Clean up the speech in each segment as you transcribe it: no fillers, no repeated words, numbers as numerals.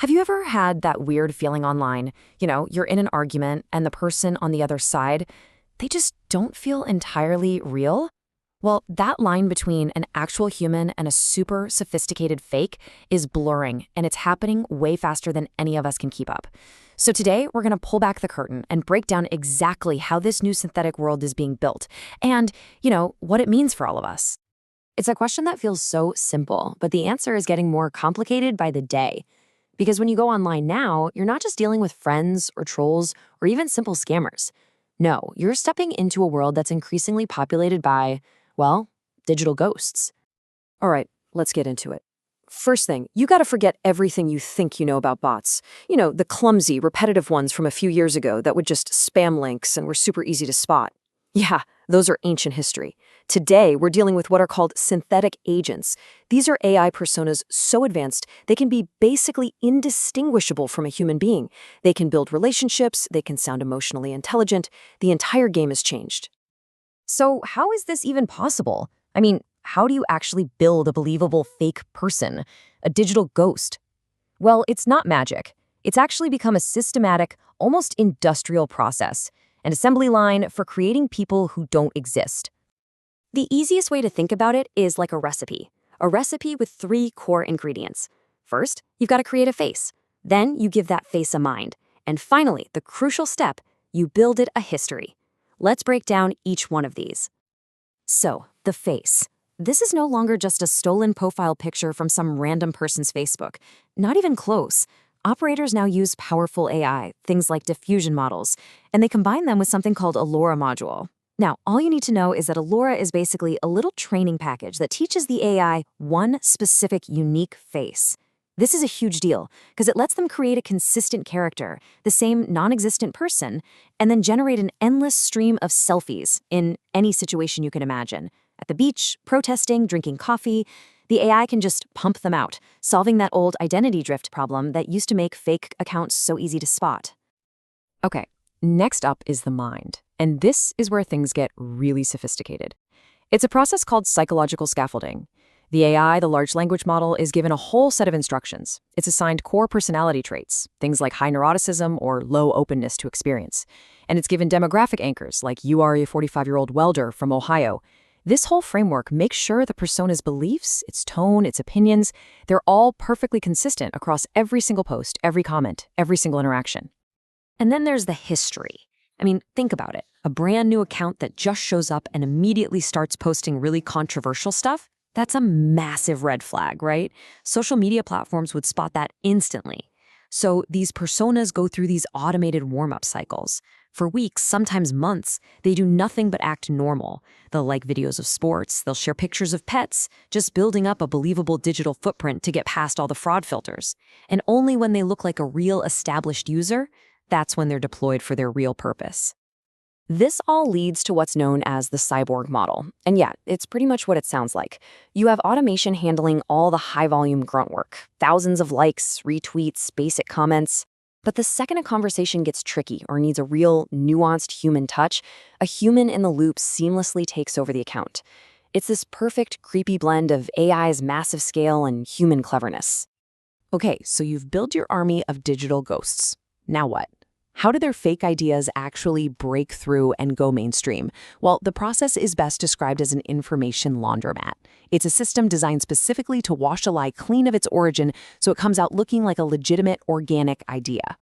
Have you ever had that weird feeling online? You're in an argument and the person on the other side, they just don't feel entirely real? Well, that line between an actual human and a super sophisticated fake is blurring, and it's happening way faster than any of us can keep up. So today, we're going to pull back the curtain and break down exactly how this new synthetic world is being built and, what it means for all of us. It's a question that feels so simple, but the answer is getting more complicated by the day. Because when you go online now, you're not just dealing with friends or trolls or even simple scammers. No, you're stepping into a world that's increasingly populated by, well, digital ghosts. All right, let's get into it. First thing, you gotta forget everything you think you know about bots. The clumsy, repetitive ones from a few years ago that would just spam links and were super easy to spot. Yeah, those are ancient history. Today, we're dealing with what are called synthetic agents. These are AI personas so advanced, they can be basically indistinguishable from a human being. They can build relationships, they can sound emotionally intelligent. The entire game has changed. So how is this even possible? How do you actually build a believable fake person, a digital ghost? Well, it's not magic. It's actually become a systematic, almost industrial process, an assembly line for creating people who don't exist. The easiest way to think about it is like a recipe with 3 core ingredients. First, you've got to create a face. Then you give that face a mind. And finally, the crucial step, you build it a history. Let's break down each one of these. So, the face. This is no longer just a stolen profile picture from some random person's Facebook. Not even close. Operators now use powerful AI, things like diffusion models, and they combine them with something called a LoRa module. Now, all you need to know is that a LoRa is basically a little training package that teaches the AI one specific unique face. This is a huge deal because it lets them create a consistent character, the same non-existent person, and then generate an endless stream of selfies in any situation you can imagine. At the beach, protesting, drinking coffee, the AI can just pump them out, solving that old identity drift problem that used to make fake accounts so easy to spot. Okay, next up is the mind. And this is where things get really sophisticated. It's a process called psychological scaffolding. The AI, the large language model, is given a whole set of instructions. It's assigned core personality traits, things like high neuroticism or low openness to experience. And it's given demographic anchors, like you are a 45-year-old welder from Ohio. This whole framework makes sure the persona's beliefs, its tone, its opinions, they're all perfectly consistent across every single post, every comment, every single interaction. And then there's the history. Think about it. A brand new account that just shows up and immediately starts posting really controversial stuff? That's a massive red flag, right? Social media platforms would spot that instantly. So these personas go through these automated warm-up cycles. For weeks, sometimes months, they do nothing but act normal. They'll like videos of sports, they'll share pictures of pets, just building up a believable digital footprint to get past all the fraud filters. And only when they look like a real established user, that's when they're deployed for their real purpose. This all leads to what's known as the cyborg model. And yeah, it's pretty much what it sounds like. You have automation handling all the high-volume grunt work, thousands of likes, retweets, basic comments. But the second a conversation gets tricky or needs a real, nuanced human touch, a human in the loop seamlessly takes over the account. It's this perfect, creepy blend of AI's massive scale and human cleverness. Okay, so you've built your army of digital ghosts. Now what? How do their fake ideas actually break through and go mainstream? Well, the process is best described as an information laundromat. It's a system designed specifically to wash a lie clean of its origin so it comes out looking like a legitimate, organic idea.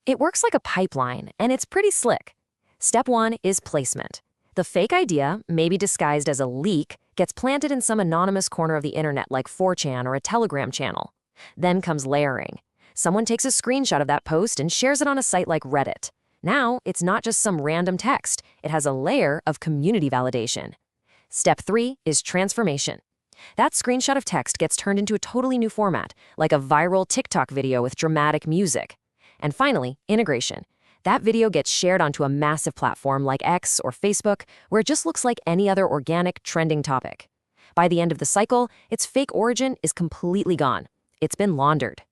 It works like a pipeline, and it's pretty slick. Step 1 is placement. The fake idea, maybe disguised as a leak, gets planted in some anonymous corner of the internet like 4chan or a Telegram channel. Then comes layering. Someone takes a screenshot of that post and shares it on a site like Reddit. Now, it's not just some random text. It has a layer of community validation. Step 3 is transformation. That screenshot of text gets turned into a totally new format, like a viral TikTok video with dramatic music. And finally, integration. That video gets shared onto a massive platform like X or Facebook, where it just looks like any other organic, trending topic. By the end of the cycle, its fake origin is completely gone. It's been laundered.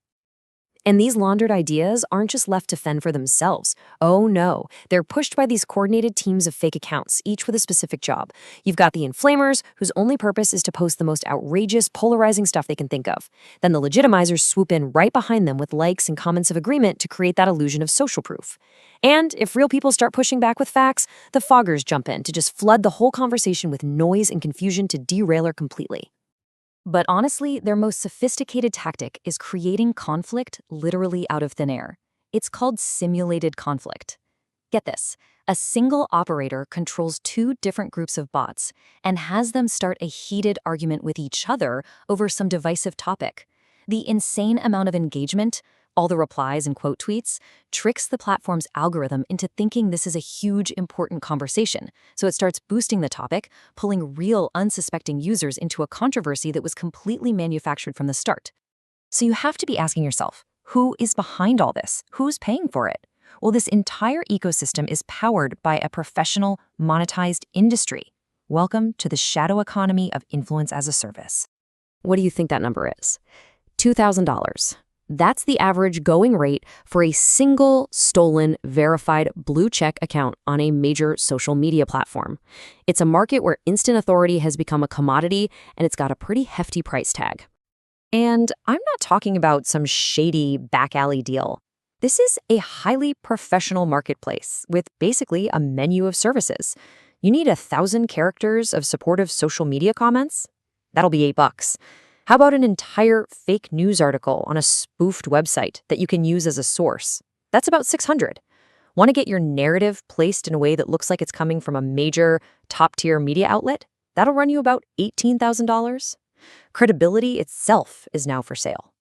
And these laundered ideas aren't just left to fend for themselves. Oh no, they're pushed by these coordinated teams of fake accounts, each with a specific job. You've got the inflamers, whose only purpose is to post the most outrageous, polarizing stuff they can think of. Then the legitimizers swoop in right behind them with likes and comments of agreement to create that illusion of social proof. And if real people start pushing back with facts, the foggers jump in to just flood the whole conversation with noise and confusion to derail her completely. But honestly, their most sophisticated tactic is creating conflict literally out of thin air. It's called simulated conflict. Get this, a single operator controls two different groups of bots and has them start a heated argument with each other over some divisive topic. The insane amount of engagement, all the replies and quote tweets, tricks the platform's algorithm into thinking this is a huge, important conversation. So it starts boosting the topic, pulling real, unsuspecting users into a controversy that was completely manufactured from the start. So you have to be asking yourself, who is behind all this? Who's paying for it? Well, this entire ecosystem is powered by a professional, monetized industry. Welcome to the shadow economy of influence as a service. What do you think that number is? $2,000. That's the average going rate for a single stolen, verified blue check account on a major social media platform. It's a market where instant authority has become a commodity, and it's got a pretty hefty price tag. And I'm not talking about some shady back alley deal. This is a highly professional marketplace with basically a menu of services. You need 1,000 characters of supportive social media comments? That'll be $8. How about an entire fake news article on a spoofed website that you can use as a source? That's about $600. Want to get your narrative placed in a way that looks like it's coming from a major, top-tier media outlet? That'll run you about $18,000. Credibility itself is now for sale.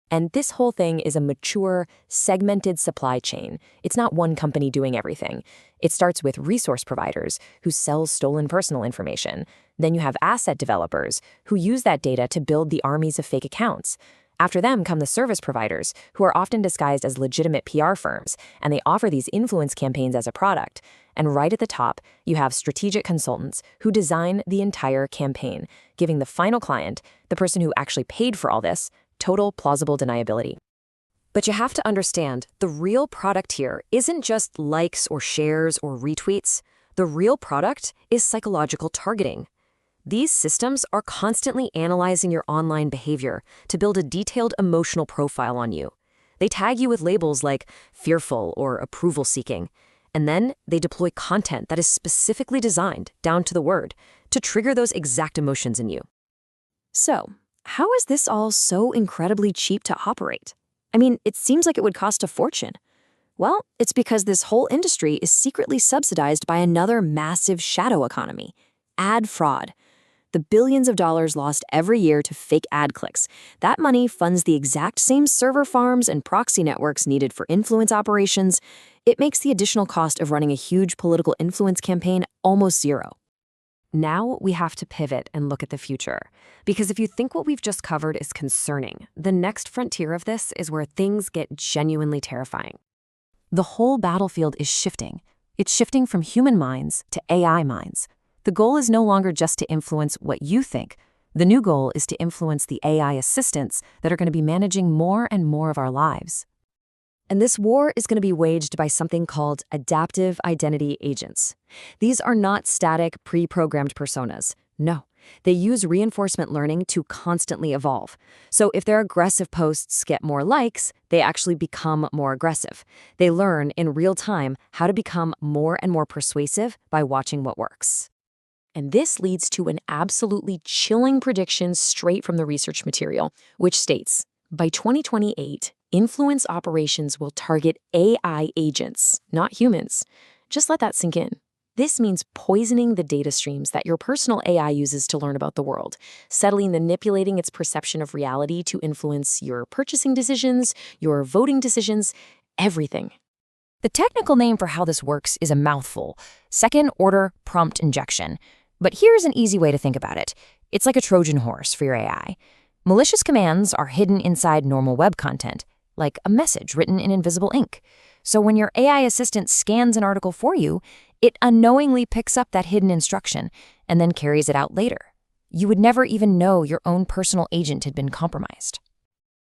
And this whole thing is a mature, segmented supply chain. It's not one company doing everything. It starts with resource providers who sell stolen personal information. Then you have asset developers who use that data to build the armies of fake accounts. After them come the service providers, who are often disguised as legitimate PR firms, and they offer these influence campaigns as a product. And right at the top, you have strategic consultants who design the entire campaign, giving the final client, the person who actually paid for all this, total plausible deniability. But you have to understand, the real product here isn't just likes or shares or retweets. The real product is psychological targeting. These systems are constantly analyzing your online behavior to build a detailed emotional profile on you. They tag you with labels like fearful or approval-seeking, and then they deploy content that is specifically designed, down to the word, to trigger those exact emotions in you. So, how is this all so incredibly cheap to operate? I mean, it seems like it would cost a fortune. Well, it's because this whole industry is secretly subsidized by another massive shadow economy, ad fraud. The billions of dollars lost every year to fake ad clicks. That money funds the exact same server farms and proxy networks needed for influence operations. It makes the additional cost of running a huge political influence campaign almost zero. Now we have to pivot and look at the future. Because if you think what we've just covered is concerning, the next frontier of this is where things get genuinely terrifying. The whole battlefield is shifting. It's shifting from human minds to AI minds. The goal is no longer just to influence what you think. The new goal is to influence the AI assistants that are going to be managing more and more of our lives. And this war is going to be waged by something called adaptive identity agents. These are not static, pre-programmed personas. No, they use reinforcement learning to constantly evolve. So if their aggressive posts get more likes, they actually become more aggressive. They learn in real time how to become more and more persuasive by watching what works. And this leads to an absolutely chilling prediction straight from the research material, which states, by 2028, influence operations will target AI agents, not humans. Just let that sink in. This means poisoning the data streams that your personal AI uses to learn about the world, subtly manipulating its perception of reality to influence your purchasing decisions, your voting decisions, everything. The technical name for how this works is a mouthful: second-order prompt injection. But here's an easy way to think about it. It's like a Trojan horse for your AI. Malicious commands are hidden inside normal web content, like a message written in invisible ink. So when your AI assistant scans an article for you, it unknowingly picks up that hidden instruction and then carries it out later. You would never even know your own personal agent had been compromised.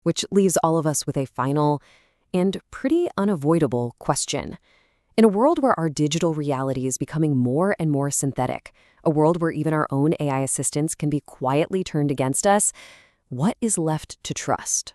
which leaves all of us with a final and pretty unavoidable question. In a world where our digital reality is becoming more and more synthetic, a world where even our own AI assistants can be quietly turned against us, what is left to trust?